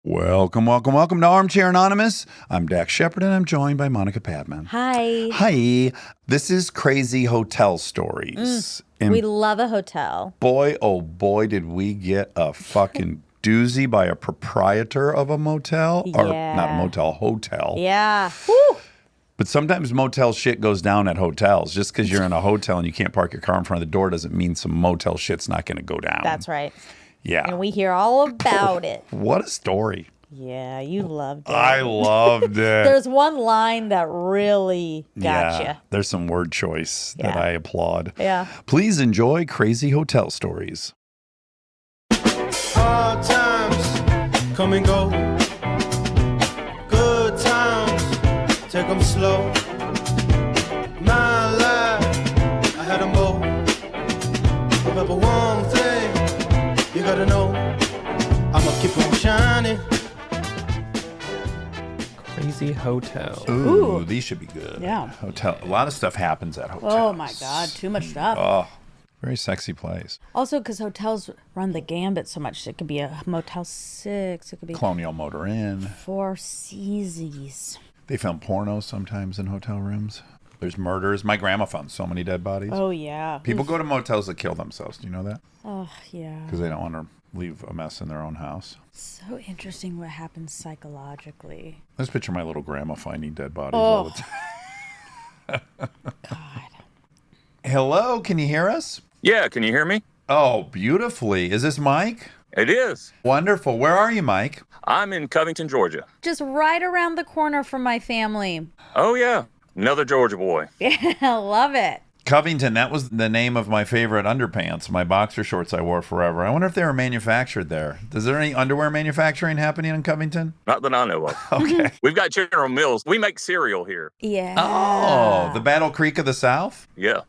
Welcome to Armchair Anonymous. I'm Dax Shepard, and I'm joined by Monica Padman. Hi. Hi. This is Crazy Hotel Stories. And We love a hotel. boy, oh boy, did we get a fucking doozy by a proprietor of a motel. Or not a motel, hotel. Yeah. Woo. But sometimes motel shit goes down at hotels. Just because you're in a hotel and you can't park your car in front of the door doesn't mean some motel shit's not going to go down. That's right. Yeah. And we hear all about it. What a story. Yeah, you loved it. I loved it. There's one line that really got you. There's some word choice that I applaud. Yeah. Please enjoy Crazy Hotel Stories. Hard times come and go. Good times, take them slow. My life, I had a mo. But one thing you gotta know, I'ma keep on shining. Crazy hotel. Ooh, these should be good. Yeah. Hotel. A lot of stuff happens at hotels. Oh, my God. Too much stuff. Oh, very sexy place. Also, because hotels run the gambit so much. It could be a Motel 6. It could be Colonial Motor Inn. Four Seasons. They film pornos sometimes in hotel rooms. There's murders. My grandma found so many dead bodies. Oh, yeah. People go to motels to kill themselves. Do you know that? Oh, yeah. Because they don't want to leave a mess in their own house. So interesting what happens psychologically. Let's picture my little grandma finding dead bodies all the time. God. Hello, can you hear us? Yeah, can you hear me? Oh, beautifully. Is this Mike? It is. Wonderful. Where are you, Mike? I'm in Covington, Georgia. Just right around the corner from my family. Oh, yeah. Another Georgia boy. Yeah, love it. Covington, that was the name of my favorite underpants, my boxer shorts I wore forever. I wonder if they were manufactured there. Is there any underwear manufacturing happening in Covington? Not that I know of. Okay. We've got General Mills. We make cereal here. Yeah. Oh, the Battle Creek of the South? Yeah.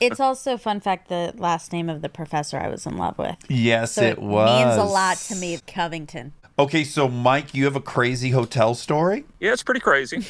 It's also, fun fact, the last name of the professor I was in love with. Yes, So it was. means a lot to me, Covington. Okay, so Mike, you have a crazy hotel story? Yeah, it's pretty crazy.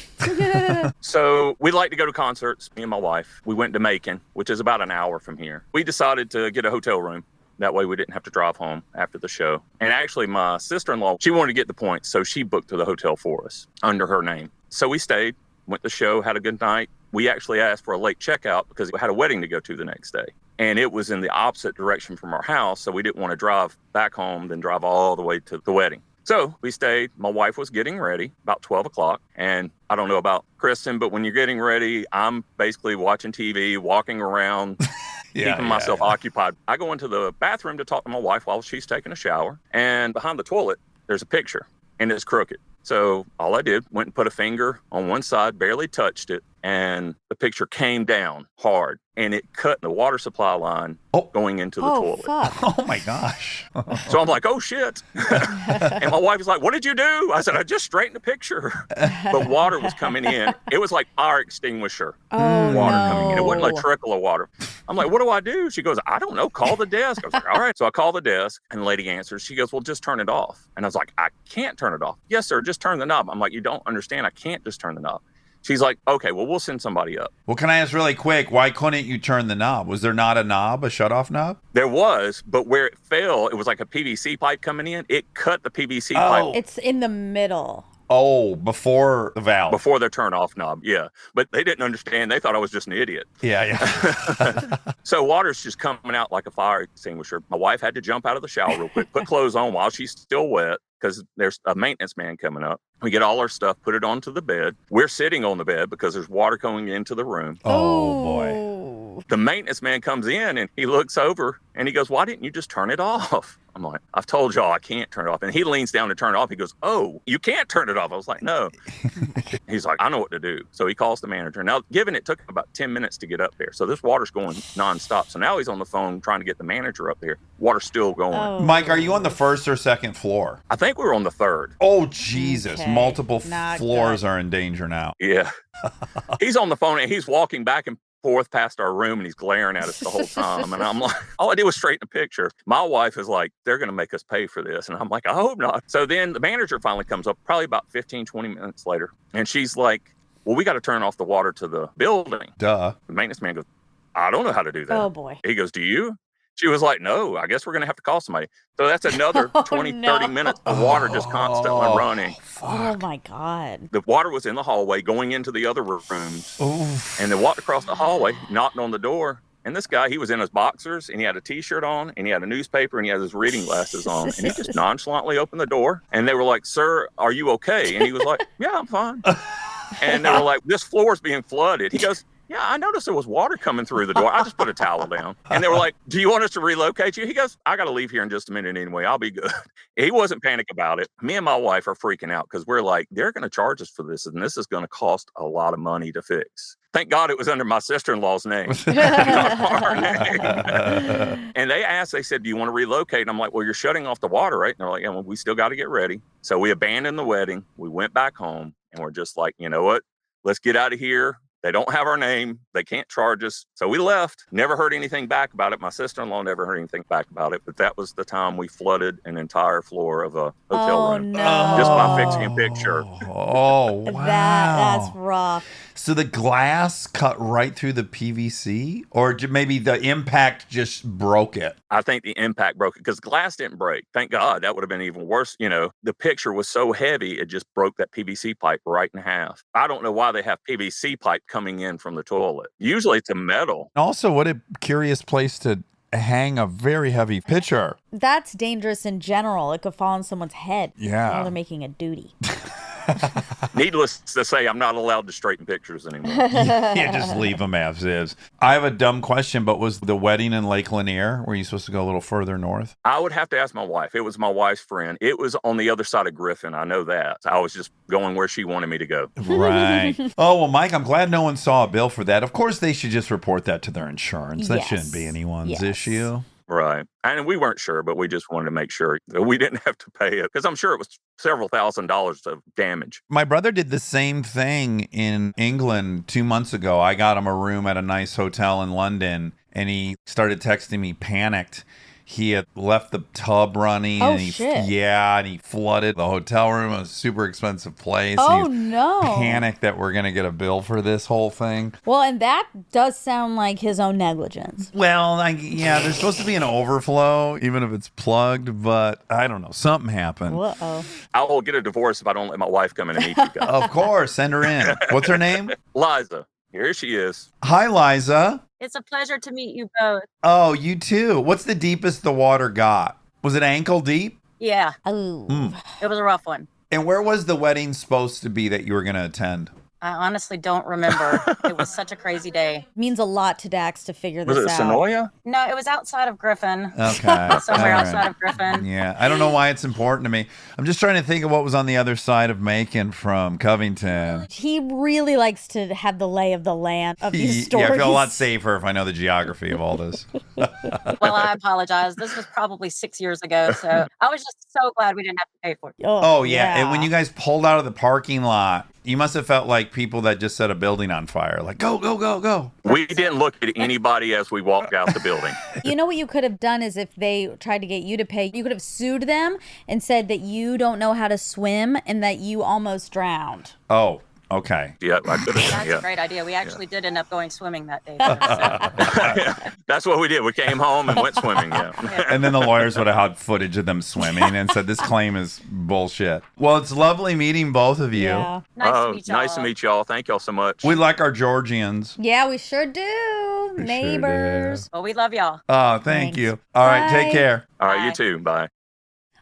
So we like to go to concerts, me and my wife. We went to Macon, which is about an hour from here. We decided to get a hotel room. That way we didn't have to drive home after the show. And actually, my sister-in-law, she wanted to get the points, so she booked the hotel for us under her name. So we stayed, went to the show, had a good night. We actually asked for a late checkout because we had a wedding to go to the next day. And it was in the opposite direction from our house, so we didn't want to drive back home, then drive all the way to the wedding. So we stayed. My wife was getting ready about 12 o'clock. And I don't know about Kristen, but when you're getting ready, I'm basically watching TV, walking around, keeping myself occupied. I go into the bathroom to talk to my wife while she's taking a shower. And behind the toilet, there's a picture, and it's crooked. So all I did, went and put a finger on one side, barely touched it, and the picture came down hard, and it cut the water supply line going into the toilet. Fuck. Oh, my gosh. So I'm like, oh, shit. And my wife was like, what did you do? I said, I just straightened the picture. But water was coming in. It was like fire extinguisher water coming in. It wasn't like a trickle of water. I'm like, what do I do? She goes, I don't know. Call the desk. I was like, all right. So I call the desk, and the lady answers. She goes, well, just turn it off. And I was like, I can't turn it off. Yes, sir. Just turn the knob. I'm like, you don't understand. I can't just turn the knob. She's like, okay, well, we'll send somebody up. Well, can I ask really quick, why couldn't you turn the knob? Was there not a knob, a shutoff knob? There was, but where it fell, it was like a PVC pipe coming in. It cut the PVC pipe. It's in the middle. Oh, before the valve. Before the turn-off knob, yeah. But they didn't understand. They thought I was just an idiot. Yeah. So water's just coming out like a fire extinguisher. My wife had to jump out of the shower real quick, put clothes on while she's still wet because there's a maintenance man coming up. We get all our stuff, put it onto the bed. We're sitting on the bed because there's water going into the room. Oh, boy. The maintenance man comes in and he looks over and he goes, why didn't you just turn it off? I'm like, I've told y'all I can't turn it off. And he leans down to turn it off. He goes, oh, you can't turn it off. I was like, no. He's like, I know what to do. So he calls the manager. Now, given it took about 10 minutes to get up there. So this water's going nonstop. So now he's on the phone trying to get the manager up there. Water's still going. Oh. Mike, are you on the first or second floor? I think we were on the third. Oh, Jesus. Okay. Multiple Not floors good. are in danger now. Yeah. He's on the phone and he's walking back and forth past our room and he's glaring at us the whole time. And I'm like, all I did was straighten a picture. My wife is like, they're going to make us pay for this. And I'm like, I hope not. So then the manager finally comes up probably about 15, 20 minutes later. And she's like, well, we got to turn off the water to the building. Duh. The maintenance man goes, I don't know how to do that. Oh, boy. He goes, do you? She was like, no, I guess we're going to have to call somebody. So that's another 20, 30 minutes of water just constantly running. Oh, my God. The water was in the hallway going into the other rooms. Oof. And they walked across the hallway, knocked on the door. And this guy, he was in his boxers, and he had a T-shirt on, and he had a newspaper, and he had his reading glasses on. And he just nonchalantly opened the door. And they were like, sir, are you okay? And he was like, yeah, I'm fine. And they were like, this floor is being flooded. He goes, yeah, I noticed there was water coming through the door. I just put a towel down. And they were like, do you want us to relocate you? He goes, I got to leave here in just a minute anyway. I'll be good. He wasn't panicked about it. Me and my wife are freaking out because we're like, they're going to charge us for this, and this is going to cost a lot of money to fix. Thank God it was under my sister-in-law's name, not our name. And they said, do you want to relocate? And I'm like, well, you're shutting off the water, right? And they're like, yeah, well, we still got to get ready. So we abandoned the wedding. We went back home, and we're just like, you know what? Let's get out of here. They don't have our name. They can't charge us. So we left. Never heard anything back about it. My sister-in-law never heard anything back about it. But that was the time we flooded an entire floor of a hotel room. No. Just by fixing a picture. Oh, wow. That's rough. So the glass cut right through the PVC? Or maybe the impact just broke it? I think the impact broke it because glass didn't break. Thank God. That would have been even worse. You know, the picture was so heavy, it just broke that PVC pipe right in half. I don't know why they have PVC pipe coming in from the toilet. Usually it's a metal. Also, what a curious place to hang a very heavy picture. That's dangerous in general. It could fall on someone's head. Yeah. While they're making a duty. Needless to say, I'm not allowed to straighten pictures anymore. You just leave them as is. I have a dumb question, but was the wedding in Lake Lanier? Were you supposed to go a little further north? I would have to ask my wife. It was my wife's friend. It was on the other side of Griffin. I know that. I was just going where she wanted me to go. Right. Oh, well, Mike, I'm glad no one saw a bill for that. Of course, they should just report that to their insurance. That shouldn't be anyone's issue. Right. And we weren't sure, but we just wanted to make sure that we didn't have to pay it because I'm sure it was several $1,000s of damage. My brother did the same thing in England 2 months ago. I got him a room at a nice hotel in London, and he started texting me panicked. He had left the tub running. Oh, and he, shit. Yeah, and he flooded the hotel room. It was a super expensive place. Oh, He's no. panicked that we're going to get a bill for this whole thing. Well, and that does sound like his own negligence. Well, there's supposed to be an overflow, even if it's plugged, but I don't know. Something happened. Uh-oh. I will get a divorce if I don't let my wife come in and meet you guys. Of course. Send her in. What's her name? Liza. Here she is. Hi, Liza. It's a pleasure to meet you both. Oh, you too. What's the deepest the water got? Was it ankle deep? Yeah, Oh. it was a rough one. And where was the wedding supposed to be that you were going to attend? I honestly don't remember. It was such a crazy day. Means a lot to Dax to figure Was this it out. Sonoya? No, it was outside of Griffin. Okay. Somewhere All outside right. of Griffin. Yeah. I don't know why it's important to me. I'm just trying to think of what was on the other side of Macon from Covington. He really likes to have the lay of the land of these stories. Yeah, I feel a lot safer if I know the geography of all this. Well, I apologize. This was probably 6 years ago, so I was just so glad we didn't have to pay for it. Oh, yeah. And when you guys pulled out of the parking lot, you must have felt like people that just set a building on fire. Like, go, go, go, go. We didn't look at anybody as we walked out the building. You know what you could have done is if they tried to get you to pay, you could have sued them and said that you don't know how to swim and that you almost drowned. Oh, okay. Yeah, I could have. That's Yeah. a great idea. We actually did end up going swimming that day. So. That's what we did. We came home and went swimming. Yeah. And then the lawyers would have had footage of them swimming and said, this claim is bullshit. Well, it's lovely meeting both of you. Yeah. Nice Oh, to meet y'all. nice to meet y'all. Thank y'all so much. We like our Georgians. Yeah, we sure do. We sure Neighbors. Well, we love y'all. Oh, thank Thanks. you. All right, take Bye. care. All right, Bye. you too. Bye.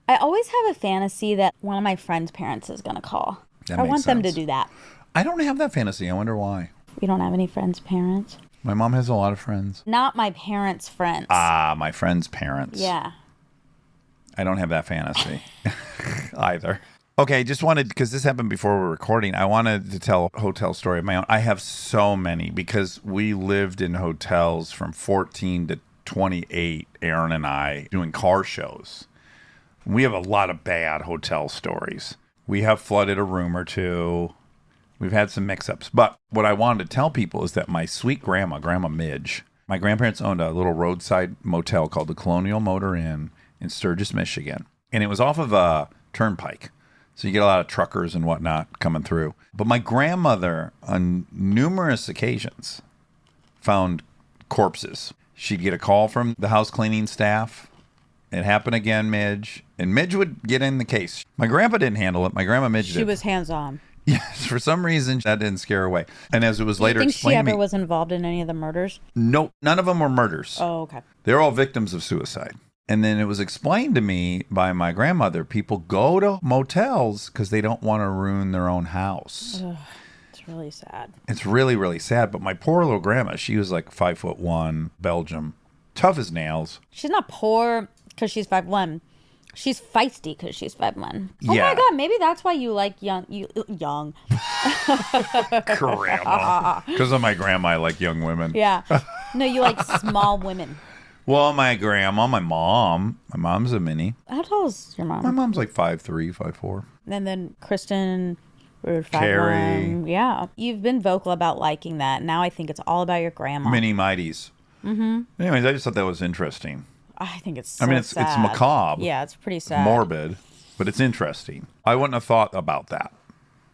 I always have a fantasy that one of my friends' parents is going to call. That I makes want them to sense. do that. I don't have that fantasy. I wonder why. We don't have any friends' parents. My mom has a lot of friends. Not my parents' friends. My friends' parents. Yeah. I don't have that fantasy either. Okay, just wanted, because this happened before we were recording, I wanted to tell a hotel story of my own. I have so many because we lived in hotels from 14 to 28, Aaron and I, doing car shows. We have a lot of bad hotel stories. We have flooded a room or two. We've had some mix-ups. But what I wanted to tell people is that my sweet grandma, Grandma Midge, my grandparents owned a little roadside motel called the Colonial Motor Inn in Sturgis, Michigan. And it was off of a turnpike. So you get a lot of truckers and whatnot coming through. But my grandmother, on numerous occasions, found corpses. She'd get a call from the house cleaning staff. It happened again, Midge. And Midge would get in the case. My grandpa didn't handle it. My grandma Midge did. She was hands-on. Yes, for some reason, that didn't scare her away. And as it was later Do you think she explained ever to me, was involved in any of the murders? no, none of them were murders. Oh, okay. They're all victims of suicide. And then it was explained to me by my grandmother, people go to motels because they don't want to ruin their own house. Ugh, it's really sad. It's really, really sad. But my poor little grandma, she was like 5'1", Belgium, tough as nails. She's not poor because she's 5'1". She's feisty because she's 5'1". Oh Yeah. my God, maybe that's why you like young. Grandma. Because of my grandma, I like young women. Yeah. No, you like small women. Well, my grandma, my mom's a mini. How tall is your My mom? mom's like 5'3", 5'4". And then Kristen, we're 5'1". Carrie. Yeah. You've been vocal about liking that. Now I think it's all about your grandma. Mini mighties. Mm-hmm. Anyways, I just thought that was interesting. I think it's so it's sad. macabre. Yeah, it's pretty sad. Morbid, but it's interesting. I wouldn't have thought about that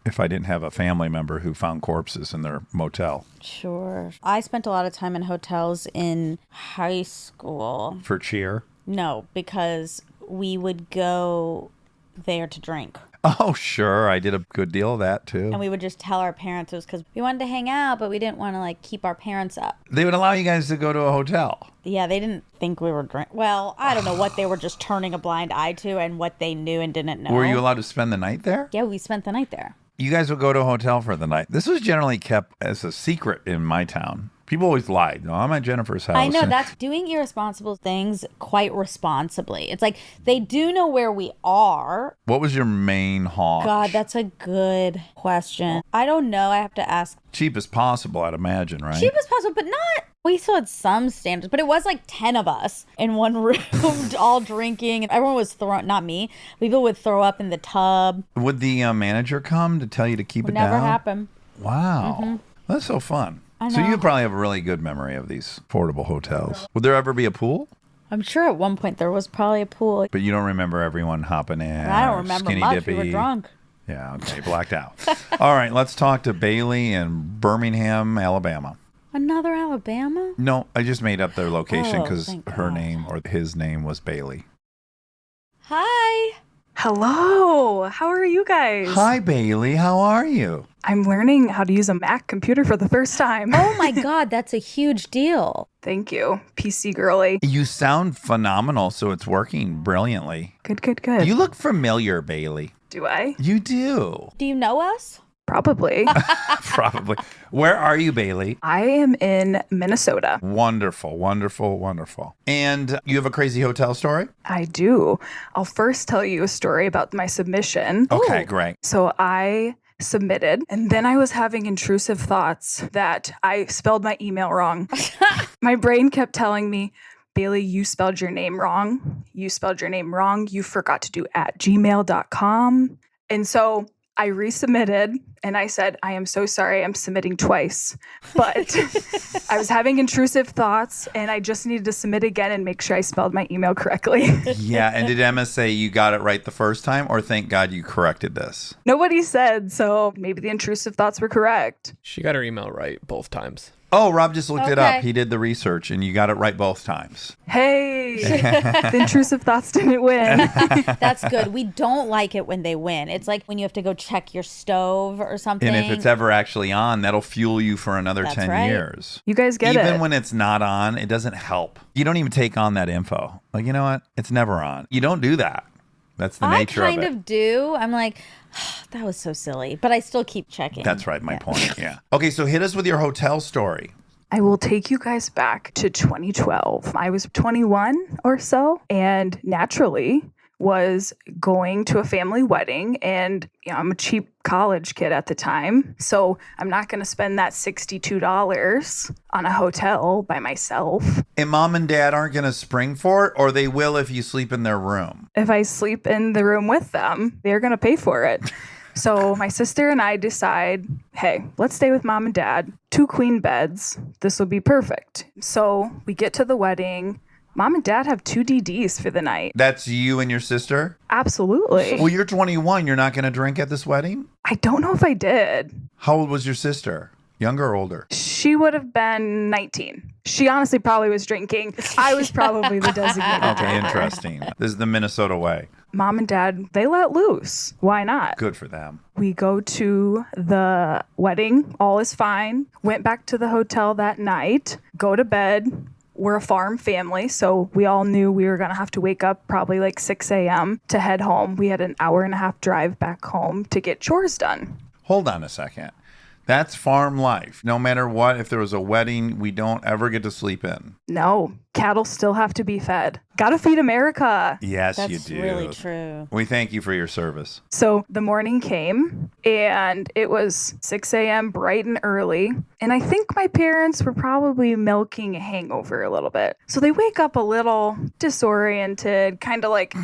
if I didn't have a family member who found corpses in their motel. Sure. I spent a lot of time in hotels in high school. For cheer? No, because we would go there to drink. Oh, sure. I did a good deal of that, too. And we would just tell our parents it was because we wanted to hang out, but we didn't want to like keep our parents up. They would allow you guys to go to a hotel. Yeah, they didn't think we were drink. Well, I don't know what they were just turning a blind eye to and what they knew and didn't know. Were you allowed to spend the night there? Yeah, we spent the night there. You guys would go to a hotel for the night. This was generally kept as a secret in my town. People always lied. No, I'm at Jennifer's house. I know, And that's doing irresponsible things quite responsibly. It's like they do know where we are. What was your main haunt? God, that's a good question. I don't know. I have to ask. Cheap as possible, I'd imagine, right? Cheap as possible, but not. We still had some standards, but it was like 10 of us in one room, all drinking. And everyone was throwing, not me. People would throw up in the tub. Would the manager come to tell you to keep Would it down? never happen. Wow. That's so fun. I So know. you probably have a really good memory of these portable hotels. Would there ever be a pool? I'm sure at one point there was probably a pool. But you don't remember everyone hopping in? I don't or remember skinny much. dippy. We were drunk. Yeah, okay, blacked out. All right, let's talk to Bailey in Birmingham, Alabama. Another Alabama? No, I just made up their location Oh, because thank her God. name or his name was Bailey. Hi. Hello. How are you guys? Hi, Bailey. How are you? I'm learning how to use a Mac computer for the first time. Oh my God, that's a huge deal. Thank you, PC girly. You sound phenomenal, so it's working brilliantly. Good, good, good. You look familiar, Bailey. Do I? You do. Do you know us? Probably. Probably. Where are you, Bailey? I am in Minnesota. Wonderful, wonderful, wonderful. And you have a crazy hotel story? I do. I'll first tell you a story about my submission. Okay, great. So I submitted, and then I was having intrusive thoughts that I spelled my email wrong. My brain kept telling me, Bailey, you spelled your name wrong. You spelled your name wrong. You forgot to do @gmail.com. And so I resubmitted and I said, I am so sorry. I'm submitting twice. But I was having intrusive thoughts and I just needed to submit again and make sure I spelled my email correctly. Yeah, and did Emma say you got it right the first time, or thank God you corrected this? Nobody said, so maybe the intrusive thoughts were correct. She got her email right both times. Oh, Rob just looked it up. Okay. He did the research, and you got it right both times. Hey, the intrusive thoughts didn't win. That's good. We don't like it when they win. It's like when you have to go check your stove or something. And if it's ever actually on, that'll fuel you for another That's 10 right. years. You guys get Even it. when it's not on, it doesn't help. You don't even take on that info. Like, you know what? It's never on. You don't do that. That's the I nature of kind it. of do. I'm like, that was so silly. But I still keep checking. That's right, my point. Yeah. Okay, so hit us with your hotel story. I will take you guys back to 2012. I was 21 or so and naturally was going to a family wedding, and I'm a cheap college kid at the time, so I'm not going to spend that $62 on a hotel by myself. And mom and dad aren't going to spring for it, or they will if you sleep in their room. If I sleep in the room with them, they're going to pay for it. So my sister and I decide, hey, let's stay with mom and dad. 2 queen beds. This will be perfect. So we get to the wedding. Mom and dad have 2 DDs for the night. That's you and your sister? Absolutely. Well, you're 21. You're not going to drink at this wedding? I don't know if I did. How old was your sister? Younger or older? She would have been 19. She honestly probably was drinking. I was probably the designated Okay, driver. interesting. This is the Minnesota way. Mom and Dad, they let loose. Why not? Good for them. We go to the wedding. All is fine. Went back to the hotel that night. Go to bed. We're a farm family, so we all knew we were going to have to wake up probably like 6 a.m. to head home. We had an hour and a half drive back home to get chores done. Hold on a second. That's farm life. No matter what, if there was a wedding, we don't ever get to sleep in. No, cattle still have to be fed. Gotta feed America. Yes, That's you do. really true. We thank you for your service. So the morning came and it was 6 a.m. bright and early. And I think my parents were probably milking a hangover a little bit. So they wake up a little disoriented, kind of like,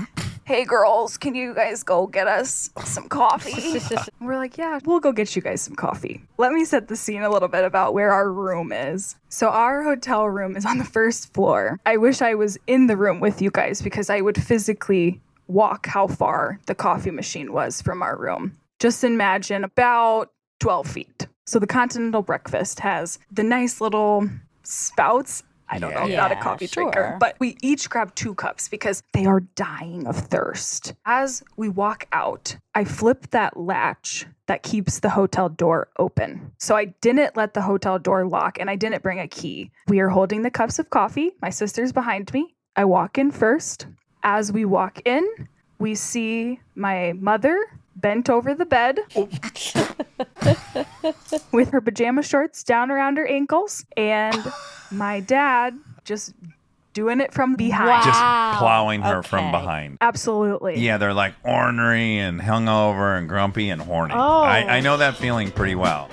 hey girls, can you guys go get us some coffee? We're like, yeah, we'll go get you guys some coffee. Let me set the scene a little bit about where our room is. So our hotel room is on the first floor. I wish I was in the room with you guys because I would physically walk how far the coffee machine was from our room. Just imagine about 12 feet. So the continental breakfast has the nice little spouts. I don't know, I'm not a coffee drinker, but we each grab 2 cups because they are dying of thirst. As we walk out, I flip that latch that keeps the hotel door open. So I didn't let the hotel door lock and I didn't bring a key. We are holding the cups of coffee. My sister's behind me. I walk in first. As we walk in, we see my mother bent over the bed with her pajama shorts down around her ankles and my dad just doing it from behind. Wow. Just plowing her from behind. Absolutely. Yeah, they're like ornery and hungover and grumpy and horny. Oh. I know that feeling pretty well.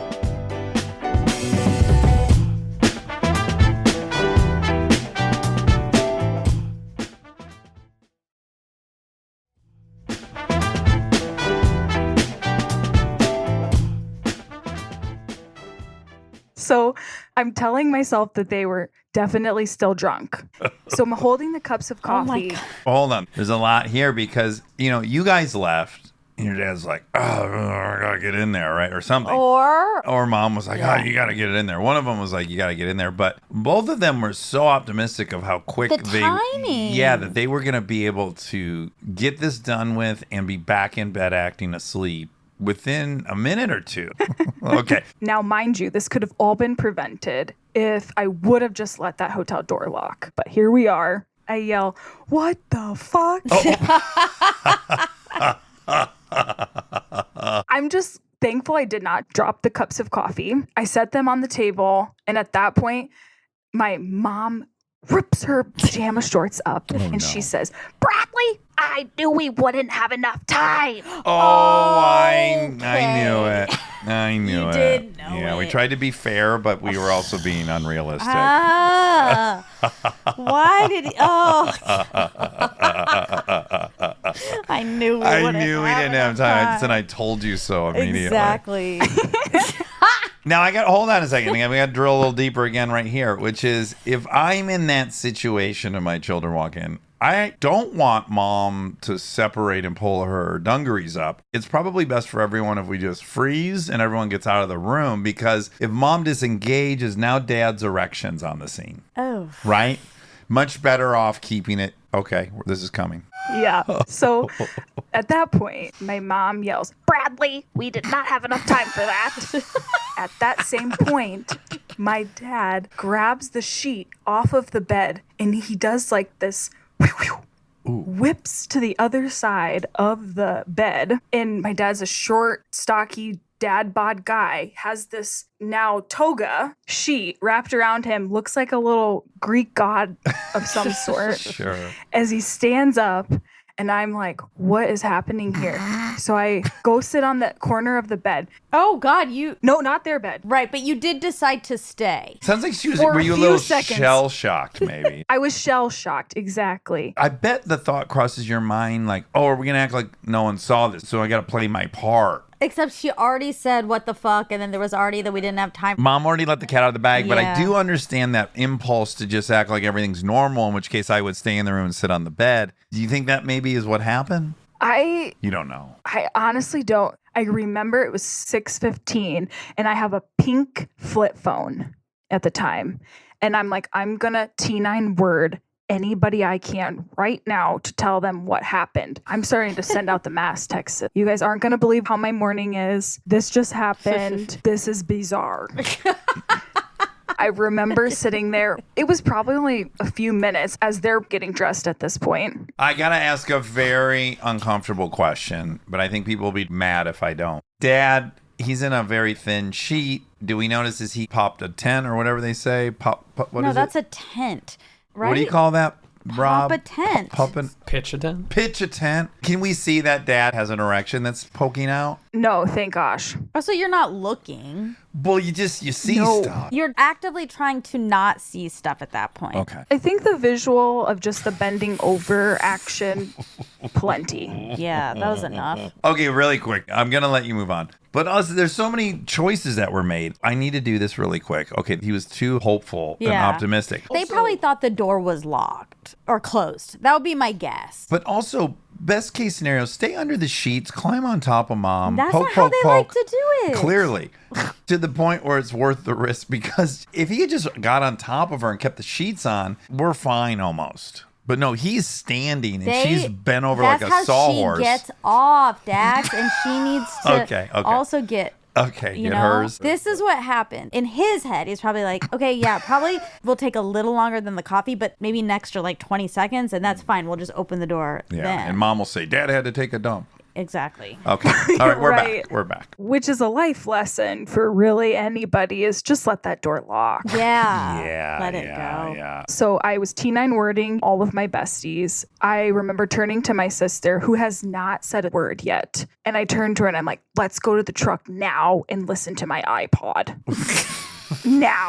So I'm telling myself that they were definitely still drunk. So I'm holding the cups of Oh my coffee. God. Hold on. There's a lot here because, you guys left and your dad's like, oh, I got to get in there, right? Or something. Or mom was like, oh, you got to get it in there. One of them was like, you got to get in there. But both of them were so optimistic of how quick The timing. Yeah, that they were going to be able to get this done with and be back in bed acting asleep within a minute or two. Okay. Now, mind you, this could have all been prevented if I would have just let that hotel door lock. But here we are. I yell, what the fuck? I'm just thankful I did not drop the cups of coffee. I set them on the table. And at that point, my mom rips her pajama shorts up and she says, Bradley, I knew we wouldn't have enough time. I knew it. I knew You it. did know Yeah, we it. tried to be fair, but we were also being unrealistic. Why did he? Oh. I knew we I wouldn't knew we didn't have time. And I told you so immediately. Exactly. Now hold on a second. We got to drill a little deeper again right here, which is if I'm in that situation and my children walk in, I don't want mom to separate and pull her dungarees up. It's probably best for everyone if we just freeze and everyone gets out of the room because if mom disengages, now dad's erection's on the scene. Oh. Right? Much better off keeping it. Okay, this is coming. Yeah. So at that point, my mom yells, Bradley, we did not have enough time for that. At that same point, my dad grabs the sheet off of the bed and he does like this whips to the other side of the bed. And my dad's a short, stocky, dad bod guy, has this now toga sheet wrapped around him, looks like a little Greek god of some sort. Sure. As he stands up, and I'm like, what is happening here? So I go sit on the corner of the bed. Oh, God, No, not their bed. Right, but you did decide to stay. Sounds like she was. For Were a you a few little seconds. shell shocked, maybe? I was shell shocked, exactly. I bet the thought crosses your mind like, oh, are we going to act like no one saw this? So I got to play my part. Except she already said, what the fuck? And then there was already that we didn't have time. Mom already let the cat out of the bag, but I Yeah. do understand that impulse to just act like everything's normal, in which case I would stay in the room and sit on the bed. Do you think that maybe is what happened? You don't know. I honestly don't. I remember it was 6:15 and I have a pink flip phone. at the time. And I'm like, I'm going to T9 word anybody I can right now to tell them what happened. I'm starting to send out the mass texts. You guys aren't going to believe how my morning is. This just happened. This is bizarre. I remember sitting there. It was probably only a few minutes as they're getting dressed at this point. I got to ask a very uncomfortable question, but I think people will be mad if I don't. Dad, he's in a very thin sheet. Do we notice as he popped a tent or whatever they say? No, that's a tent, right? What do you call that, Rob? Pop a tent. Pitch a tent. Pitch a tent. Can we see that Dad has an erection that's poking out? No, thank gosh. Oh, so you're not looking. Well, you see No. stuff. You're actively trying to not see stuff at that point. Okay. I think the visual of just the bending over action, plenty. Yeah, that was enough. Okay, really quick. I'm going to let you move on. But there's so many choices that were made. I need to do this really quick. Okay, he was too hopeful and Yeah. optimistic. They probably thought the door was locked or closed. That would be my guess. But also, best case scenario, stay under the sheets, climb on top of Mom. That's poke, not how poke, they poke. like to do it. Clearly. To the point where it's worth the risk, because if he had just got on top of her and kept the sheets on, we're fine almost. But no, he's standing and she's bent over like a sawhorse. That's how she gets off, Dax, and she needs to Okay. also get... Okay, You get know, hers. this is what happened. In his head, he's probably like, okay, yeah, probably will take a little longer than the coffee, but maybe an extra like 20 seconds, and that's fine. We'll just open the door Yeah, then. and Mom will say, Dad had to take a dump. Exactly. Okay. All right, we're Right. back. We're back. Which is a life lesson for really anybody, is just let that door lock. Yeah. Let it go. Yeah. So I was T9 wording all of my besties. I remember turning to my sister, who has not said a word yet. And I turned to her and I'm like, let's go to the truck now and listen to my iPod. Now.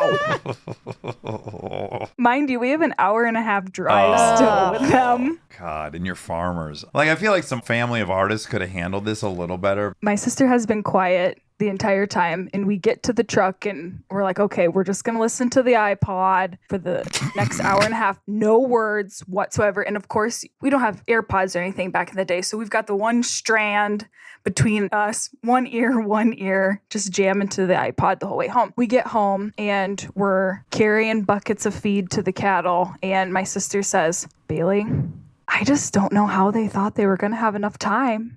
Mind you, we have an hour and a half drive still with them. God, and your farmers. Like, I feel like some family of artists could have handled this a little better. My sister has been quiet the entire time, and we get to the truck and we're like, okay, we're just going to listen to the iPod for the next hour and a half. No words whatsoever. And of course, we don't have AirPods or anything back in the day. So we've got the one strand between us, one ear, just jamming to the iPod the whole way home. We get home and we're carrying buckets of feed to the cattle. And my sister says, Bailey, I just don't know how they thought they were going to have enough time.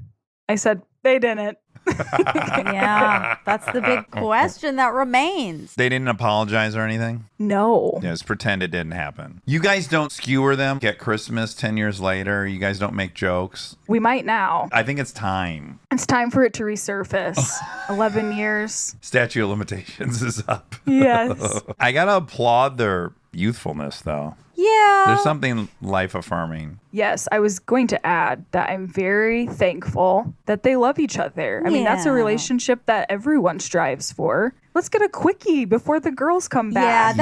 I said, they didn't. Yeah. That's the big question that remains. They didn't apologize or anything? No. Just pretend it didn't happen. You guys don't skewer them at Christmas 10 years later? You guys don't make jokes? We might now. I think it's time. It's time for it to resurface. 11 years. Statute of limitations is up. Yes. I got to applaud their youthfulness, though. Yeah. There's something life affirming. Yes, I was going to add that I'm very thankful that they love each other. I mean, that's a Yeah. relationship that everyone strives for. Let's get a quickie before the girls come Yeah, back.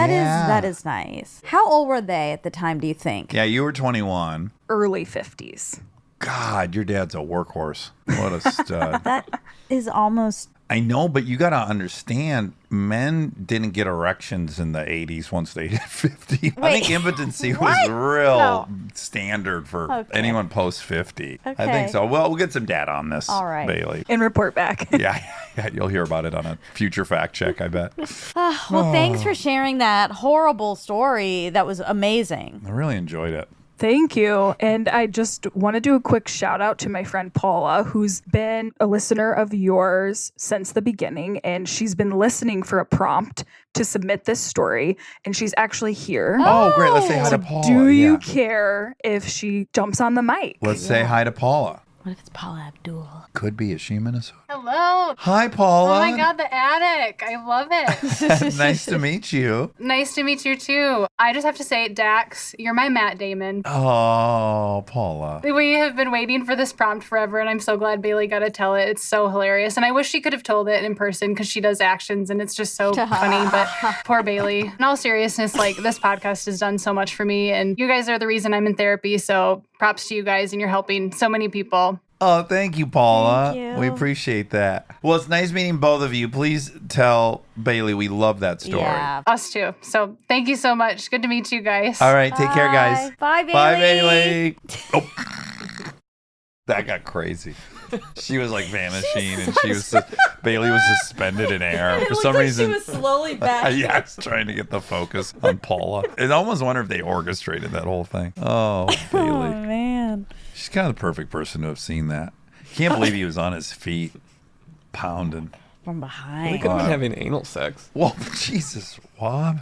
that is nice. How old were they at the time, do you think? Yeah, you were 21. Early 50s. God, your dad's a workhorse. What a stud. That is almost... I know, but you got to understand, men didn't get erections in the 80s once they hit 50. I think impotency was real standard for anyone post 50. I Okay. think so. Well, we'll get some data on this, All right. Bailey. And report back. Yeah, you'll hear about it on a future fact check, I bet. Well, thanks for sharing that horrible story. That was amazing. I really enjoyed it. Thank you. And I just want to do a quick shout out to my friend Paula, who's been a listener of yours since the beginning. And she's been listening for a prompt to submit this story. And she's actually here. Oh, great. Let's say hi to Paula. Do you Yeah. care if she jumps on the mic? Let's say hi to Paula. What if it's Paula Abdul? Could be. Is she in Minnesota? Hello. Hi, Paula. Oh my God, the attic. I love it. Nice to meet you. Nice to meet you too. I just have to say, Dax, you're my Matt Damon. Oh, Paula. We have been waiting for this prompt forever, and I'm so glad Bailey got to tell it. It's so hilarious. And I wish she could have told it in person because she does actions, and it's just so funny. But poor Bailey. In all seriousness, like, this podcast has done so much for me, and you guys are the reason I'm in therapy. So props to you guys, and you're helping so many people. Oh, thank you, Paula. Thank you. We appreciate that. Well, it's nice meeting both of you. Please tell Bailey we love that story. Yeah. Us too. So thank you so much. Good to meet you guys. All right, take care, guys. Bye, Bailey. Bye, Bailey. Oh. That got crazy. She was like vanishing, and Bailey was suspended in air for some reason. She was slowly back. Yeah, I was trying to get the focus on Paula. I almost wonder if they orchestrated that whole thing. Oh, Bailey. Oh man, She's kind of the perfect person to have seen that. Can't believe he was on his feet, pounding. from They behind. could have been having anal sex. Well, Jesus, Wob.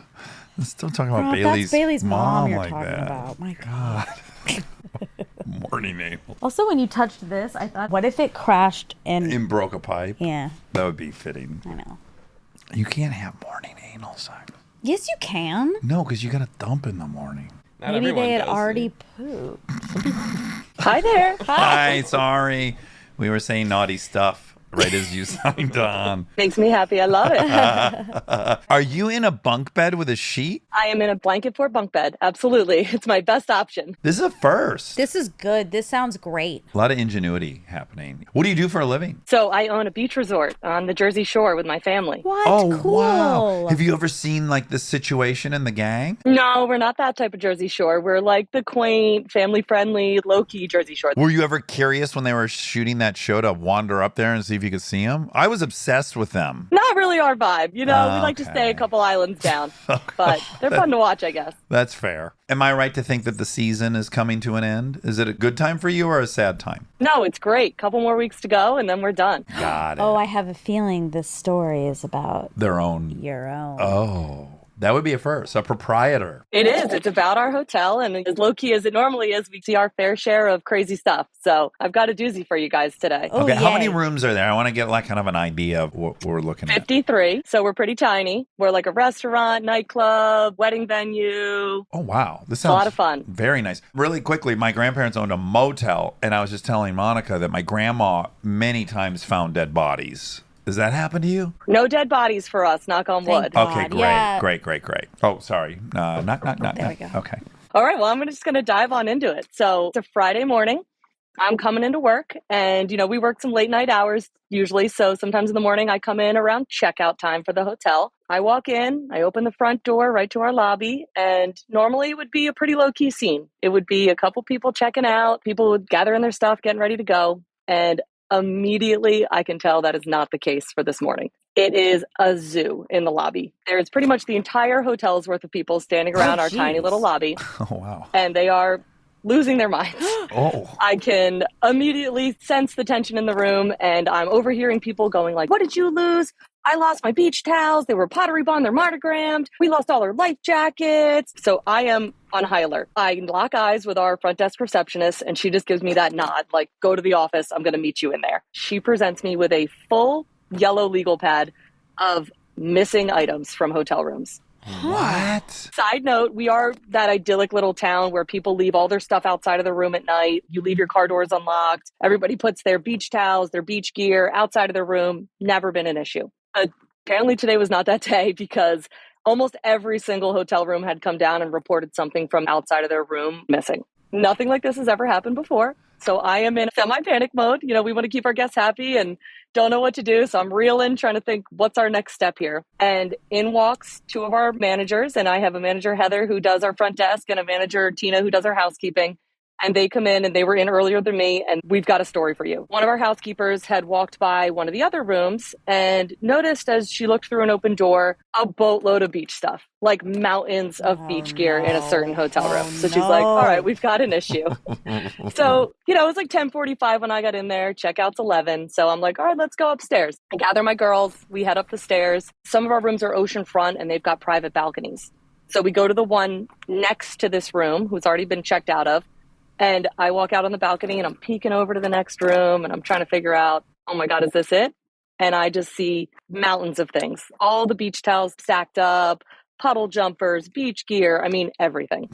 I'm still talking about Bro, Bailey's, that's Bailey's mom you're like talking that. about. My God. Morning anal. Also, when you touched this, I thought, what if it crashed and And broke a pipe. yeah, That would be fitting. I know. You can't have morning anal sex. Yes, you can. No, because you got to dump in the morning. Not Maybe everyone they had does, already see? pooped. Hi there. Hi, sorry. We were saying naughty stuff right as you signed on. Makes me happy. I love it. Are you in a bunk bed with a sheet? I am in a blanket fort bunk bed. Absolutely. It's my best option. This is a first. This is good. This sounds great. A lot of ingenuity happening. What do you do for a living? So I own a beach resort on the Jersey Shore with my family. What? Oh, Cool. wow. Have you ever seen like this situation in the gang? No, we're not that type of Jersey Shore. We're like the quaint, family-friendly, low-key Jersey Shore. Were you ever curious when they were shooting that show to wander up there and see if you could see them? I was obsessed with them. Not really our vibe. You know, we like to Okay. stay a couple islands down. But they're fun to watch, I guess. That's fair. Am I right to think that the season is coming to an end? Is it a good time for you or a sad time? No, it's great. Couple more weeks to go, and then we're done. Got it. Oh, I have a feeling this story is about Their own. your own. Oh, that would be a first. A proprietor. It is. It's about our hotel, and as low-key as it normally is, we see our fair share of crazy stuff. So I've got a doozy for you guys today. Oh, Okay, how yay. many rooms are there? I want to get like kind of an idea of what we're looking at. 53. So we're pretty tiny. We're like a restaurant, nightclub, wedding venue. Oh, wow. This A sounds lot of fun. very nice. Really quickly, my grandparents owned a motel, and I was just telling Monica that my grandma many times found dead bodies. Does that happen to you? No dead bodies for us, knock on Thank wood. God. Okay, great, yeah. great. Oh, sorry. Knock. There we go. Okay. All right, well, I'm just going to dive on into it. So it's a Friday morning. I'm coming into work, and, you know, we work some late night hours usually. So sometimes in the morning, I come in around checkout time for the hotel. I walk in, I open the front door right to our lobby, and normally it would be a pretty low key scene. It would be a couple people checking out, people would gather in their stuff, getting ready to go. And immediately I can tell that is not the case for this morning. It is a zoo in the lobby. There's pretty much the entire hotel's worth of people standing around our tiny geez. little lobby, Oh, wow. and they are losing their minds. Oh. I can immediately sense the tension in the room, and I'm overhearing people going like, "What did you lose? I lost my beach towels. They were Pottery Barn. They're monogrammed. We lost all our life jackets." So I am on high alert. I lock eyes with our front desk receptionist, and she just gives me that nod, like, "Go to the office. I'm going to meet you in there." She presents me with a full yellow legal pad of missing items from hotel rooms. What? Side note, we are that idyllic little town where people leave all their stuff outside of the room at night. You leave your car doors unlocked. Everybody puts their beach towels, their beach gear outside of their room. Never been an issue. Apparently today was not that day because almost every single hotel room had come down and reported something from outside of their room missing. Nothing like this has ever happened before. So I am in semi-panic mode. You know, we want to keep our guests happy and don't know what to do. So I'm reeling, trying to think, what's our next step here? And in walks two of our managers. And I have a manager, Heather, who does our front desk, and a manager, Tina, who does our housekeeping. And they come in, and they were in earlier than me, and we've got a story for you. One of our housekeepers had walked by one of the other rooms and noticed as she looked through an open door, a boatload of beach stuff, like mountains of beach gear in a certain hotel room. So she's like, all right, we've got an issue. So, you know, it was like 10:45 when I got in there, checkout's 11. So I'm like, all right, let's go upstairs. I gather my girls, we head up the stairs. Some of our rooms are oceanfront, and they've got private balconies. So we go to the one next to this room, who's already been checked out of. And I walk out on the balcony, and I'm peeking over to the next room, and I'm trying to figure out, oh my God, is this it? And I just see mountains of things. All the beach towels stacked up, puddle jumpers, beach gear. I mean, everything.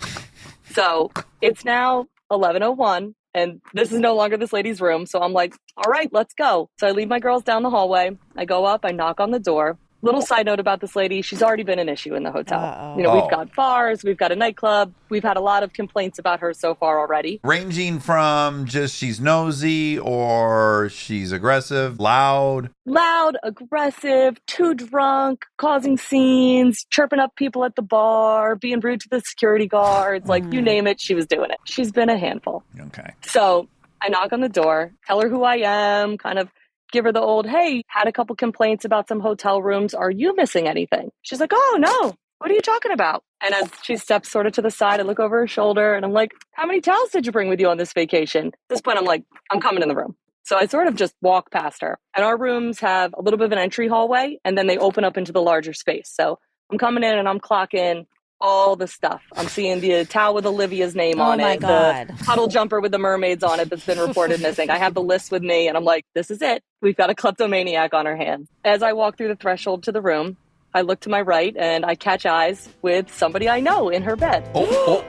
So it's now 11:01, and this is no longer this lady's room. So I'm like, all right, let's go. So I leave my girls down the hallway. I go up, I knock on the door. Little side note about this lady, she's already been an issue in the hotel. Uh-oh. You know, we've got bars, we've got a nightclub. We've had a lot of complaints about her so far already. Ranging from just she's nosy or she's aggressive, loud. Loud, aggressive, too drunk, causing scenes, chirping up people at the bar, being rude to the security guards. Like, you name it, she was doing it. She's been a handful. Okay. So I knock on the door, tell her who I am, kind of give her the old, hey, had a couple complaints about some hotel rooms. Are you missing anything? She's like, oh, no. What are you talking about? And as she steps sort of to the side, I look over her shoulder and I'm like, how many towels did you bring with you on this vacation? At this point, I'm like, I'm coming in the room. So I sort of just walk past her. And our rooms have a little bit of an entry hallway, and then they open up into the larger space. So I'm coming in and I'm clocking all the stuff. I'm seeing the towel with Olivia's name on it, God. the puddle jumper with the mermaids on it that's been reported missing. I have the list with me and I'm like, this is it. We've got a kleptomaniac on our hands. As I walk through the threshold to the room, I look to my right and I catch eyes with somebody I know in her bed. Oh.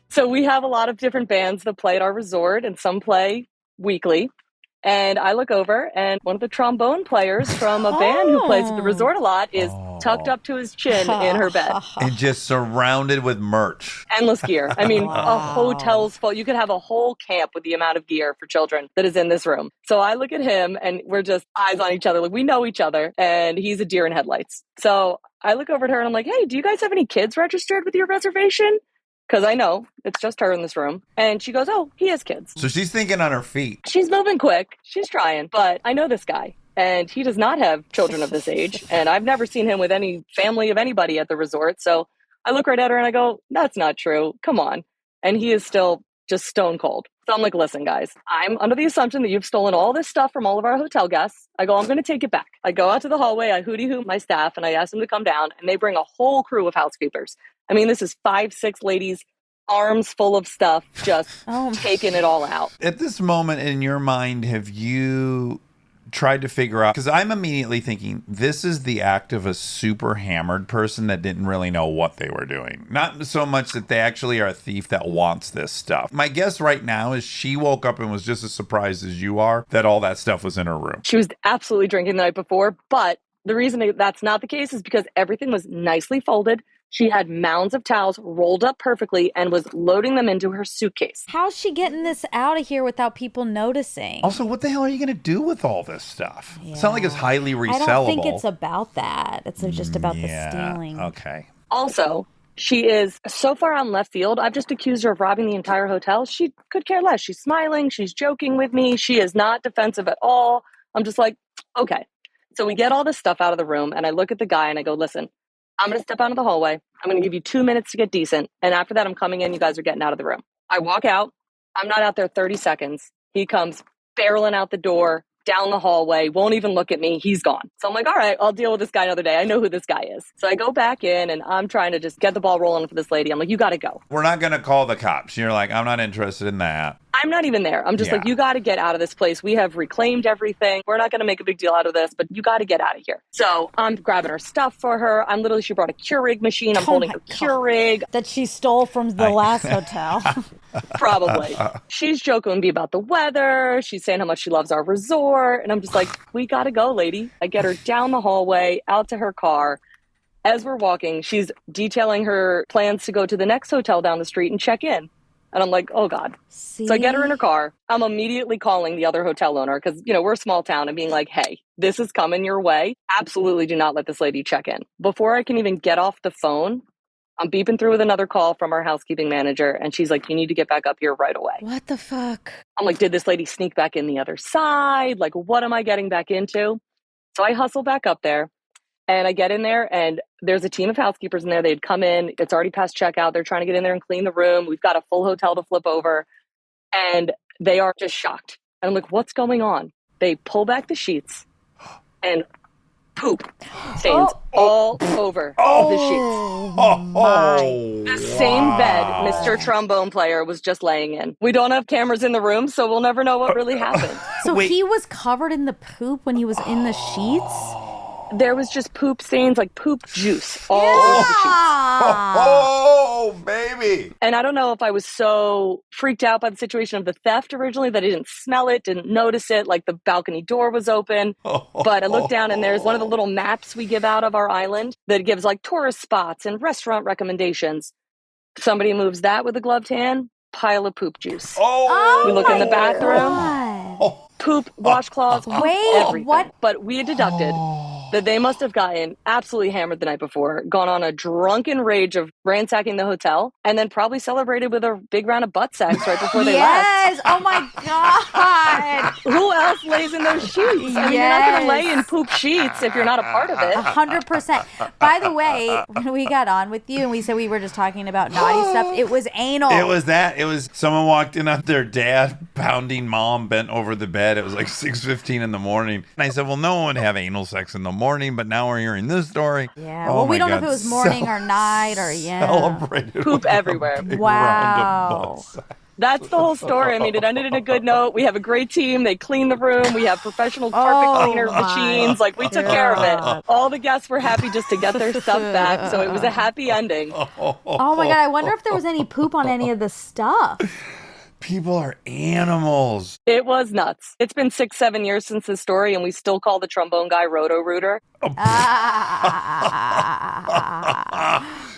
So we have a lot of different bands that play at our resort, and some play weekly. And I look over, and one of the trombone players from a band who plays at the resort a lot is tucked up to his chin in her bed. And just surrounded with merch. Endless gear. I mean, a hotel's full. You could have a whole camp with the amount of gear for children that is in this room. So I look at him, and we're just eyes on each other. Like, we know each other, and he's a deer in headlights. So I look over at her, and I'm like, hey, do you guys have any kids registered with your reservation? Because I know it's just her in this room. And she goes, oh, he has kids. So she's thinking on her feet. She's moving quick. She's trying. But I know this guy. And he does not have children of this age. And I've never seen him with any family of anybody at the resort. So I look right at her and I go, that's not true. Come on. And he is still just stone cold. So I'm like, listen, guys, I'm under the assumption that you've stolen all this stuff from all of our hotel guests. I go, I'm going to take it back. I go out to the hallway. I hooty-hoot my staff and I ask them to come down. And they bring a whole crew of housekeepers. I mean, this is 5-6 ladies, arms full of stuff, just taking it all out. At this moment in your mind, have you tried to figure out, because I'm immediately thinking this is the act of a super hammered person that didn't really know what they were doing. Not so much that they actually are a thief that wants this stuff. My guess right now is she woke up and was just as surprised as you are that all that stuff was in her room. She was absolutely drinking the night before, but the reason that's not the case is because everything was nicely folded. She had mounds of towels rolled up perfectly and was loading them into her suitcase. How's she getting this out of here without people noticing? Also, what the hell are you going to do with all this stuff? Yeah. It's not like it's highly resellable. I don't think it's about that. It's just about the stealing. Okay. Also, she is so far on left field. I've just accused her of robbing the entire hotel. She could care less. She's smiling. She's joking with me. She is not defensive at all. I'm just like, okay. So we get all this stuff out of the room and I look at the guy and I go, listen, I'm going to step out of the hallway. I'm going to give you 2 minutes to get decent. And after that, I'm coming in. You guys are getting out of the room. I walk out. I'm not out there 30 seconds. He comes barreling out the door, down the hallway, won't even look at me. He's gone. So I'm like, all right, I'll deal with this guy another day. I know who this guy is. So I go back in and I'm trying to just get the ball rolling for this lady. I'm like, you got to go. We're not going to call the cops. You're like, I'm not interested in that. I'm not even there. I'm just like, you got to get out of this place. We have reclaimed everything. We're not going to make a big deal out of this, but you got to get out of here. So I'm grabbing her stuff for her. She brought a Keurig machine. I'm holding her Keurig. That she stole from the last hotel. Probably. She's joking with me about the weather. She's saying how much she loves our resort. And I'm just like, we got to go, lady. I get her down the hallway, out to her car. As we're walking, she's detailing her plans to go to the next hotel down the street and check in. And I'm like, oh, God. See? So I get her in her car. I'm immediately calling the other hotel owner because, we're a small town and being like, hey, this is coming your way. Absolutely do not let this lady check in. Before I can even get off the phone, I'm beeping through with another call from our housekeeping manager. And she's like, you need to get back up here right away. What the fuck? I'm like, did this lady sneak back in the other side? Like, what am I getting back into? So I hustle back up there. And I get in there and there's a team of housekeepers in there. They'd come in. It's already past checkout. They're trying to get in there and clean the room. We've got a full hotel to flip over. And they are just shocked. And I'm like, what's going on? They pull back the sheets and poop stains all over the sheets. The same bed Mr. Trombone Player was just laying in. We don't have cameras in the room, so we'll never know what really happened. So he was covered in the poop when he was in the sheets? There was just poop stains, like poop juice all over the sheets. Oh, baby. And I don't know if I was so freaked out by the situation of the theft originally that I didn't smell it, didn't notice it, like the balcony door was open. But I looked down and there's one of the little maps we give out of our island that gives like tourist spots and restaurant recommendations. Somebody moves that with a gloved hand, pile of poop juice. Oh, we look in the bathroom. God. Poop, washcloths, Wait, everything. what? But we had deducted that they must have gotten absolutely hammered the night before, gone on a drunken rage of ransacking the hotel, and then probably celebrated with a big round of butt sex right before they left. Yes. Oh my God. Who else lays in those sheets? I mean, you're not going to lay in poop sheets if you're not a part of it. 100%. By the way, when we got on with you and we said we were just talking about naughty stuff, it was anal. It was that. It was someone walked in on their dad pounding mom bent over the bed. It was like 6:15 in the morning. And I said, well, no one would have anal sex in the morning, but now we're hearing this story. Yeah. Well, we don't know if it was morning or night or Celebrated poop everywhere. Wow. That's the whole story. I mean, it ended in a good note. We have a great team. They clean the room. We have professional carpet cleaner machines. Like, we took care of it. All the guests were happy just to get their stuff back. So it was a happy ending. Oh my God. I wonder if there was any poop on any of the stuff. People are animals. It was nuts. It's been 6-7 years since this story, and we still call the trombone guy Roto-Rooter.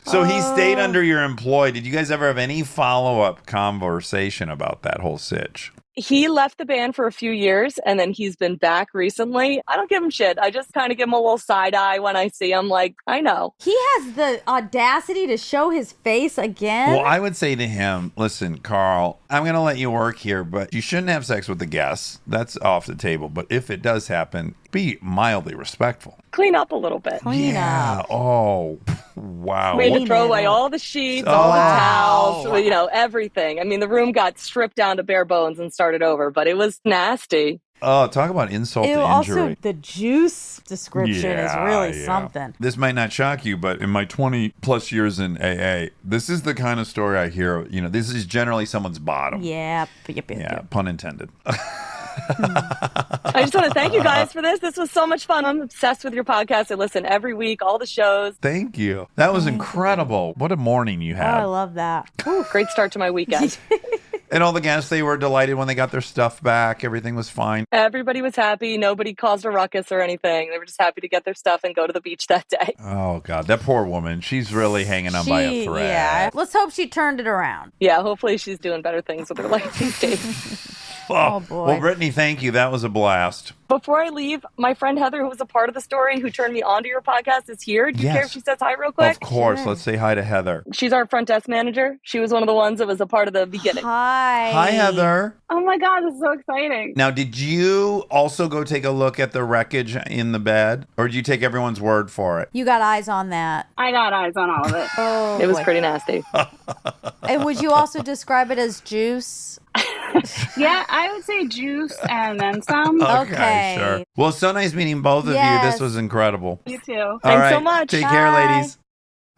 So he stayed under your employ. Did you guys ever have any follow-up conversation about that whole sitch? He left the band for a few years, and then he's been back recently. I don't give him shit. I just kind of give him a little side eye when I see him. Like, I know. He has the audacity to show his face again. Well, I would say to him, listen, Carl, I'm going to let you work here, but you shouldn't have sex with the guests. That's off the table. But if it does happen, be mildly respectful. Clean up a little bit. Clean up. Oh, wow. We had to throw away all the sheets, all the towels, you know, everything. I mean, the room got stripped down to bare bones and started over, but it was nasty. Oh, talk about insult to injury. Also, the juice description is really something. This might not shock you, but in my 20 plus years in AA, this is the kind of story I hear. You know, this is generally someone's bottom. Yep. Pun intended. I just want to thank you guys for this. This was so much fun. I'm obsessed with your podcast. I listen every week, all the shows. Thank you. That was incredible. What a morning you had. Oh, I love that. Ooh, great start to my weekend. And all the guests, they were delighted when they got their stuff back. Everything was fine. Everybody was happy. Nobody caused a ruckus or anything. They were just happy to get their stuff and go to the beach that day. Oh, God. That poor woman. She's really hanging on by a thread. Yeah. Let's hope she turned it around. Yeah, hopefully she's doing better things with her life these days. Oh, boy. Well, Brittany, thank you. That was a blast. Before I leave, my friend Heather, who was a part of the story, who turned me onto your podcast, is here. Do you care if she says hi real quick? Of course. Let's say hi to Heather. She's our front desk manager. She was one of the ones that was a part of the beginning. Hi. Hi, Heather. Oh my God, this is so exciting. Now, did you also go take a look at the wreckage in the bed? Or did you take everyone's word for it? You got eyes on that. I got eyes on all of it. Oh, it was pretty nasty. And would you also describe it as juice? Yeah, I would say juice and then some. Okay, sure. Well, so nice meeting both of you. This was incredible. You too. All Thanks right. so much. Take care, ladies.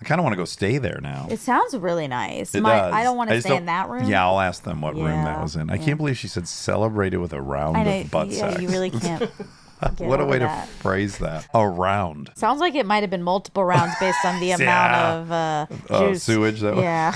I kind of want to go stay there now. It sounds really nice. It does. I don't want to just stay in that room. Yeah, I'll ask them what room that was in. I can't believe she said celebrated with a round of butt sex. You really can't. What a way to phrase that. A round. Sounds like it might have been multiple rounds based on the amount of juice. Sewage. That Yeah.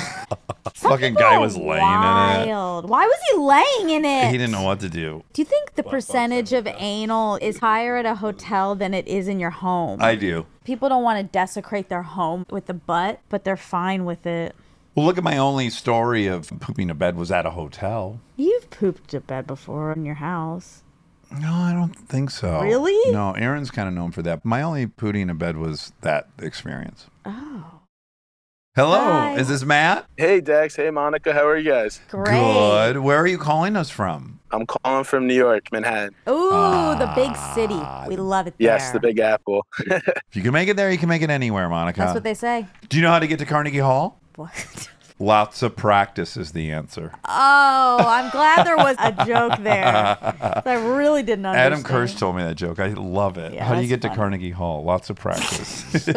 Fucking guy was laying in it. Why was he laying in it? He didn't know what to do. Do you think the percentage of anal is higher at a hotel than it is in your home? I do. People don't want to desecrate their home with the butt, but they're fine with it. Well, look at my only story of pooping a bed was at a hotel. You've pooped a bed before in your house. No, I don't think so. Really? No, Aaron's kind of known for that. My only pooting a bed was that experience. Oh. Hello, Hi. Is this Matt? Hey, Dax. Hey, Monica. How are you guys? Great. Good. Where are you calling us from? I'm calling from New York, Manhattan. Ooh, the big city. We love it there. Yes, the Big Apple. If you can make it there, you can make it anywhere, Monica. That's what they say. Do you know how to get to Carnegie Hall? What? Lots of practice is the answer. Oh, I'm glad there was a joke there. I really didn't understand. Adam Kirsch told me that joke. I love it. Yeah, How do you get to Carnegie Hall? Lots of practice.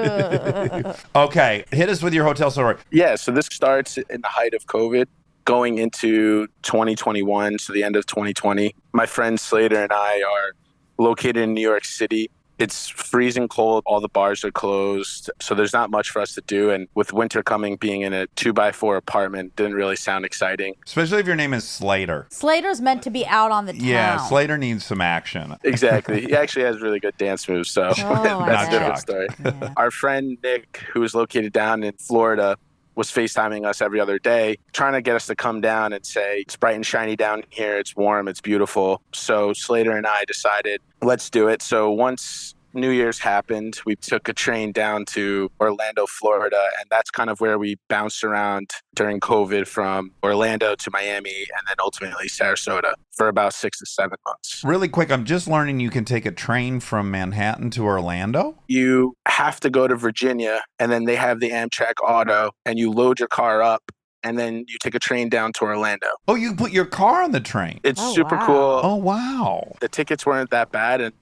Okay, hit us with your hotel story. Yeah, so this starts in the height of COVID, going into 2021, so the end of 2020. My friend Slater and I are located in New York City. It's freezing cold. All the bars are closed. So there's not much for us to do. And with winter coming, being in a 2x4 apartment didn't really sound exciting. Especially if your name is Slater. Slater's meant to be out on the town. Yeah, Slater needs some action. Exactly. He actually has really good dance moves. So that's a different story. Yeah. Our friend Nick, who is located down in Florida, was FaceTiming us every other day, trying to get us to come down and say, it's bright and shiny down here. It's warm. It's beautiful. So Slater and I decided, let's do it. So once New Year's happened, we took a train down to Orlando, Florida, and that's kind of where we bounced around during COVID from Orlando to Miami and then ultimately Sarasota for about 6 to 7 months. Really quick, I'm just learning you can take a train from Manhattan to Orlando? You have to go to Virginia, and then they have the Amtrak Auto, and you load your car up, and then you take a train down to Orlando. Oh, you put your car on the train? It's super cool. Oh, wow. The tickets weren't that bad, and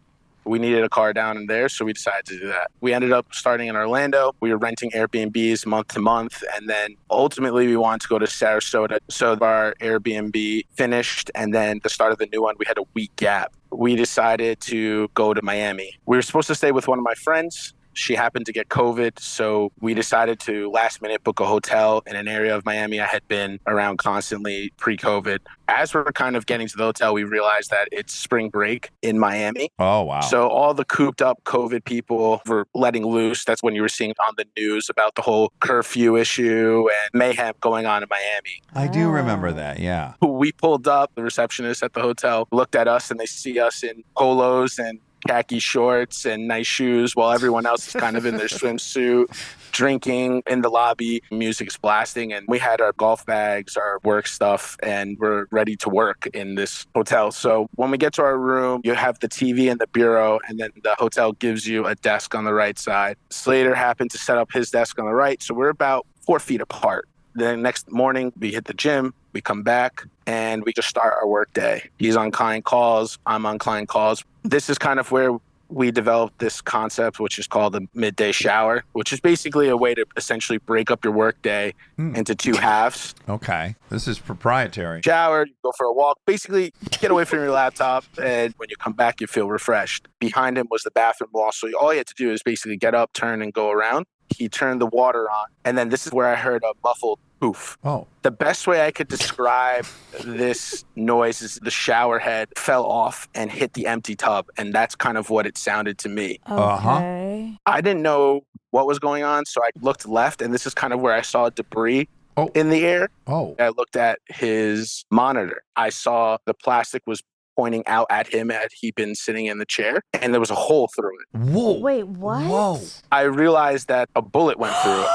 we needed a car down in there, so we decided to do that. We ended up starting in Orlando. We were renting Airbnbs month to month, and then ultimately we wanted to go to Sarasota. So our Airbnb finished, and then the start of the new one, we had a week gap. We decided to go to Miami. We were supposed to stay with one of my friends. She happened to get COVID, so we decided to last minute book a hotel in an area of Miami I had been around constantly pre-COVID. As we're kind of getting to the hotel, we realized that it's spring break in Miami. Oh, wow. So all the cooped up COVID people were letting loose. That's when you were seeing on the news about the whole curfew issue and mayhem going on in Miami. I do remember that, yeah. We pulled up, the receptionist at the hotel looked at us and they see us in polos and khaki shorts and nice shoes while everyone else is kind of in their swimsuit, drinking in the lobby, music's blasting, and we had our golf bags, our work stuff, and we're ready to work in this hotel. So when we get to our room, you have the TV in the bureau, and then the hotel gives you a desk on the right side. Slater happened to set up his desk on the right, so we're about 4 feet apart. The next morning, we hit the gym, we come back, and we just start our work day. He's on client calls, I'm on client calls. This is kind of where we developed this concept, which is called the midday shower, which is basically a way to essentially break up your work day into 2 halves. Okay. This is proprietary. Shower, you go for a walk, basically get away from your laptop, and when you come back, you feel refreshed. Behind him was the bathroom wall, so all you had to do is basically get up, turn, and go around. He turned the water on, and then this is where I heard a muffled poof. Oh. The best way I could describe this noise is the shower head fell off and hit the empty tub, and that's kind of what it sounded to me. Okay. I didn't know what was going on, so I looked left, and this is kind of where I saw debris in the air. Oh. I looked at his monitor. I saw the plastic was pointing out at him had he been sitting in the chair, and there was a hole through it. Whoa. Wait, what? Whoa. I realized that a bullet went through it.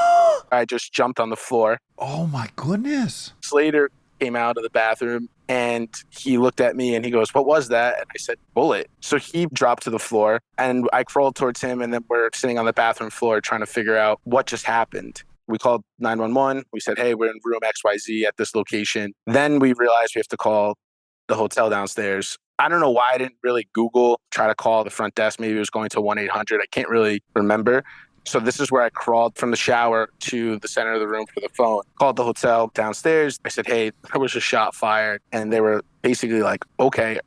I just jumped on the floor. Oh, my goodness. Slater came out of the bathroom, and he looked at me, and he goes, "What was that?" And I said, "Bullet." So he dropped to the floor, and I crawled towards him, and then we're sitting on the bathroom floor trying to figure out what just happened. We called 911. We said, "Hey, we're in room XYZ at this location." Then we realized we have to call the hotel downstairs. I don't know why I didn't really Google, try to call the front desk. Maybe it was going to 1-800. I can't really remember. So this is where I crawled from the shower to the center of the room for the phone. Called the hotel downstairs. I said, "Hey, there was a shot fired." And they were basically like, "Okay,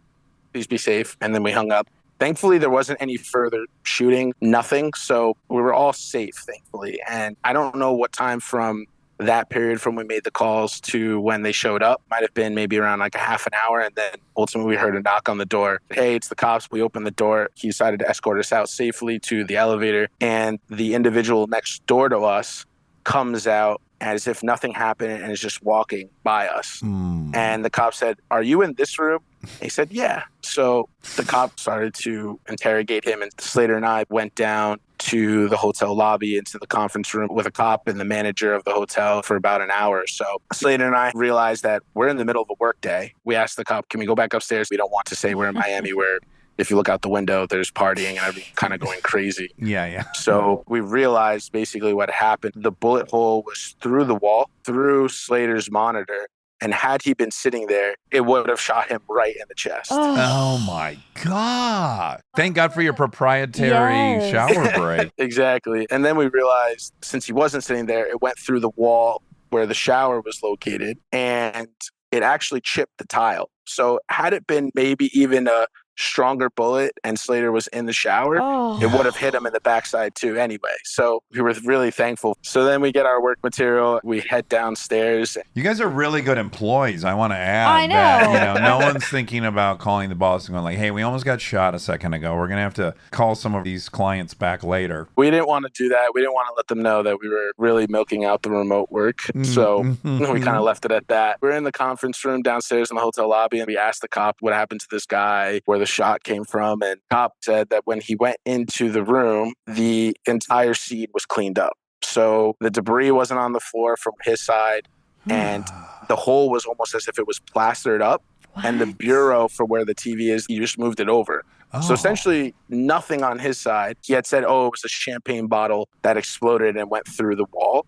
please be safe." And then we hung up. Thankfully, there wasn't any further shooting, nothing. So we were all safe, thankfully. And I don't know what time from that period from when we made the calls to when they showed up. Might have been maybe around like a half an hour. And then ultimately we heard a knock on the door. "Hey, it's the cops." We opened the door. He decided to escort us out safely to the elevator. And the individual next door to us comes out as if nothing happened and is just walking by us. And the cop said, "Are you in this room?" He said, "Yeah." So the cop started to interrogate him, and Slater and I went down to the hotel lobby into the conference room with a cop and the manager of the hotel for about an hour or so. Slater and I realized that we're in the middle of a work day. We asked the cop, "Can we go back upstairs?" We don't want to say we're in Miami where if you look out the window, there's partying and everything kind of going crazy. Yeah. So we realized basically what happened. The bullet hole was through the wall, through Slater's monitor. And had he been sitting there, it would have shot him right in the chest. Oh, my God. Thank God for your proprietary shower break. Exactly. And then we realized since he wasn't sitting there, it went through the wall where the shower was located, and it actually chipped the tile. So had it been maybe even a stronger bullet and Slater was in the shower, it would have him in the backside too anyway. So we were really thankful. So then we get our work material. We head downstairs. You guys are really good employees. I want to add I know. that no one's thinking about calling the boss and going like, hey, we almost got shot a second ago. We're going to have to call some of these clients back later. We didn't want to do that. We didn't want to let them know that we were really milking out the remote work. So we kind of left it at that. We're in the conference room downstairs in the hotel lobby, and we asked the cop what happened to this guy, where the shot came from. And the cop said that when he went into the room, the entire seat was cleaned up. So the debris wasn't on the floor from his side, and the hole was almost as if it was plastered up. What? And the bureau for where the TV is, he just moved it over. So essentially nothing on his side. He had said, it was a champagne bottle that exploded and went through the wall.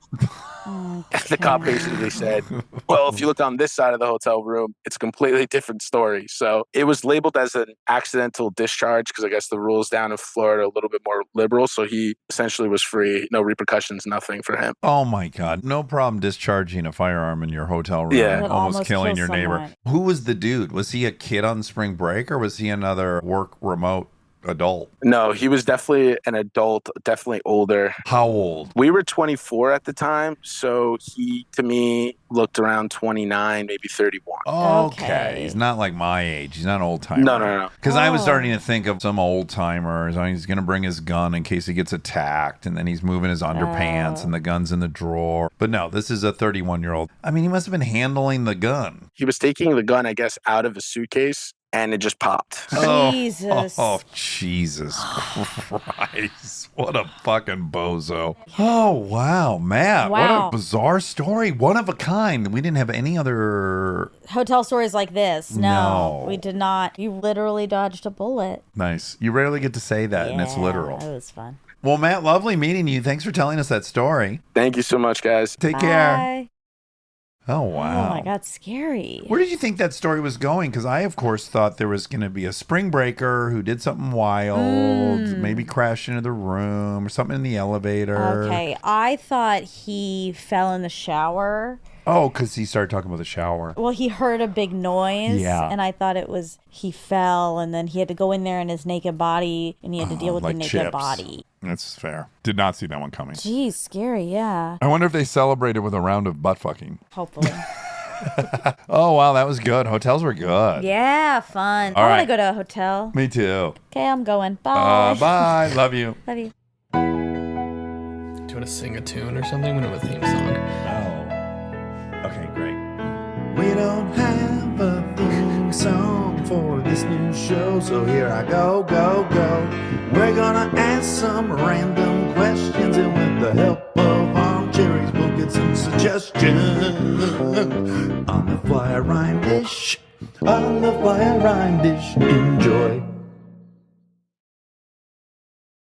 The cop basically said, well, if you look on this side of the hotel room, it's a completely different story. So it was labeled as an accidental discharge because I guess the rules down in Florida are a little bit more liberal. So he essentially was free. No repercussions, nothing for him. Oh my God. No problem discharging a firearm in your hotel room. Yeah. Almost killing your neighbor. Who was the dude? Was he a kid on spring break or was he another work remote adult? No, he was definitely an adult, definitely older. How old? We were 24 at the time, so he, to me, looked around 29, maybe 31. Okay. He's not like my age. He's not an old timer. No. Because I was starting to think of some old timer. He's going to bring his gun in case he gets attacked, and then he's moving his underpants, and the gun's in the drawer. But no, this is a 31-year-old. I mean, he must have been handling the gun. He was taking the gun, I guess, out of a suitcase. And it just popped. Jesus. Oh, Jesus Christ. What a fucking bozo. Oh, wow. Matt, what a bizarre story. One of a kind. We didn't have any other hotel stories like this. No, we did not. You literally dodged a bullet. Nice. You rarely get to say that, and it's literal. It was fun. Well, Matt, lovely meeting you. Thanks for telling us that story. Thank you so much, guys. Take care. Oh, wow. Oh, my God, scary. Where did you think that story was going? Because I, of course, thought there was going to be a spring breaker who did something wild, maybe crashed into the room or something in the elevator. Okay, I thought he fell in the shower. Oh, because he started talking about the shower. Well, he heard a big noise, and I thought it was he fell, and then he had to go in there in his naked body, and he had to deal with the naked body. That's fair. Did not see that one coming. Geez, scary, yeah. I wonder if they celebrated with a round of butt fucking. Hopefully. Oh, wow, that was good. Hotels were good. Yeah, fun. I want to go to a hotel. Me too. Okay, I'm going. Bye. Bye. Love you. Love you. Do you want to sing a tune or something? We don't have a theme song. Oh. Okay, great. We don't have a theme song for this new show, so here I go. We're gonna ask some random questions, and with the help of Armcherries, we'll get some suggestions. On the fly rhyme dish, enjoy.